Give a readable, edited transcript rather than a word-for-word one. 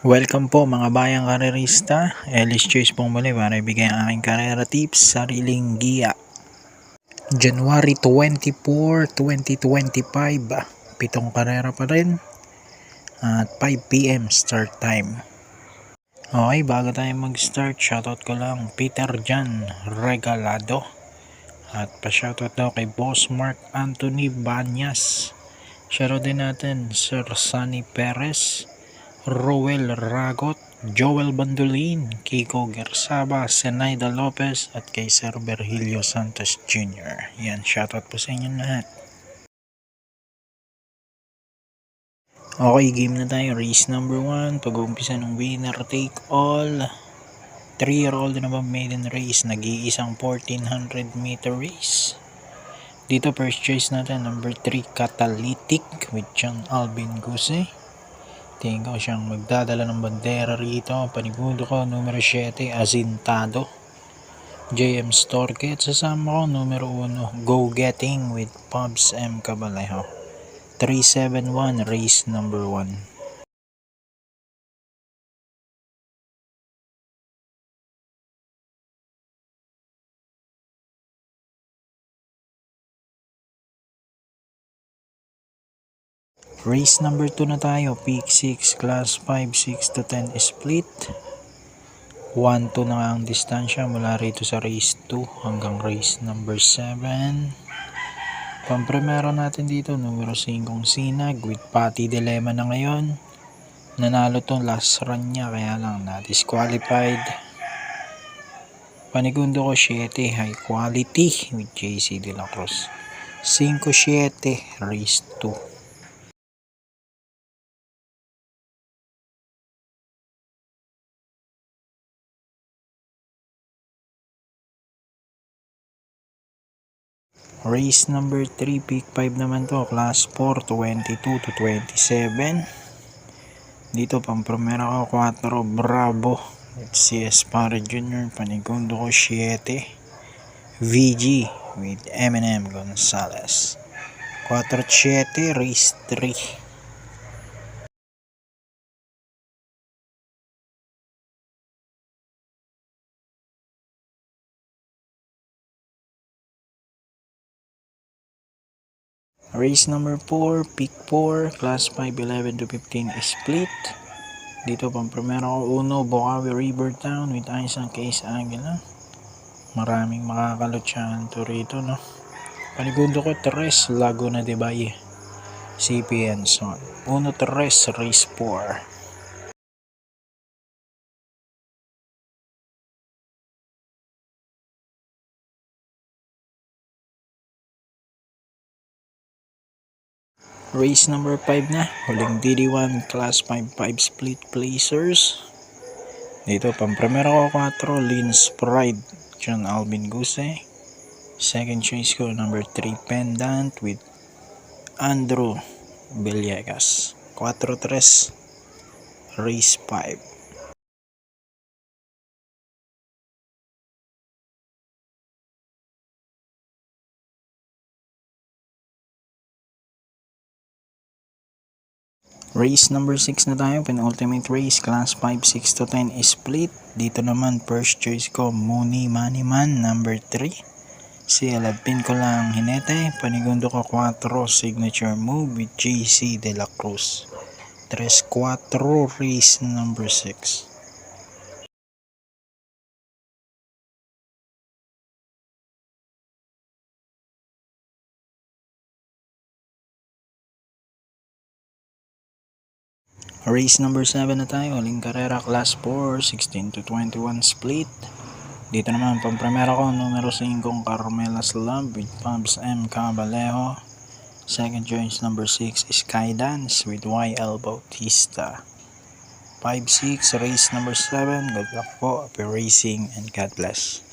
Welcome po mga bayang karerista. Ellis Choice pong muli para ibigay ang aking karera tips, sariling giya. January 24, 2025. Pitong karera pa rin. At 5 PM start time. Okay, bago tayo mag-start, shoutout ko lang Peter Jan Regalado. At pa-shoutout daw kay Boss Mark Anthony Banyas. Shoutout din natin Sir Sunny Perez, Roel Ragot, Joel Bandolin, Kiko Gersaba, Zenaida Lopez at kay Sir Virgilio Santos Jr. Yan, shoutout po sa inyo lahat. Okay, game na tayo. Race number 1. Pag-uumpisa ng winner take all. 3-year-old na ba maiden race. Nag-iisang 1400 meter race. Dito first choice natin, number 3 Catalytic with John Alvin Guse. Tingin ko siyang magdadala ng bandera rito. Panigundo ko numero 7 Azintado, JM Storke. At sasama ko numero 1 Go Getting with Pubs M. Cabalejo. 371 race number 1. Race number 2 na tayo. Peak 6 class 5 6 to 10 split. 1-2 na ang distansya mula rito sa race 2 hanggang race number 7. Pampremero natin dito numero 5 Sinag with Pati Dilemma na ngayon. Nanalo tong last run niya kaya lang na disqualified. Panigundo ko 7 High Quality with JC De La Cruz. 5-7 race 2. Race number 3, peak 5 naman to, class 4, 22 to 27. Dito pampromera ko 4 Bravo with CS Pare Jr. Panigundo ko 7 VG with Eminem Gonzalez. 4-7 race 3. Race number 4, peak 4, class 5, 11 to 15 split. Dito pampromera ko 1 Bocaue River Town with Isang Case Aguila. Maraming makakalutsahan to rito, no? Panigundo ko 3 Laguna de Valle, CPN Son. 1-3 race 4. Race number 5 na, huling DD1 class 5 split placers. Dito pampremera ko 4 Lins Pride John Alvin Guse. Second choice ko number 3 Pendant with Andrew Villegas. 4-3 race 5. Race number 6 na tayo, penultimate race, class 5, 6 to 10 split. Dito naman, first choice ko, Muni Maniman, number 3. Sialagpin ko lang Hinete, panigundo ko 4, signature move with JC De La Cruz. 3-4, race number 6. Race number 7 na tayo, huling karera, class 4, 16 to 21 split. Dito naman pampremera ko numero 5 Carmela Slump with Pubs M. Cabalejo. Second choice number 6 Skydance with YL Bautista. 5-6 race number 7. Good luck po, happy racing and God bless.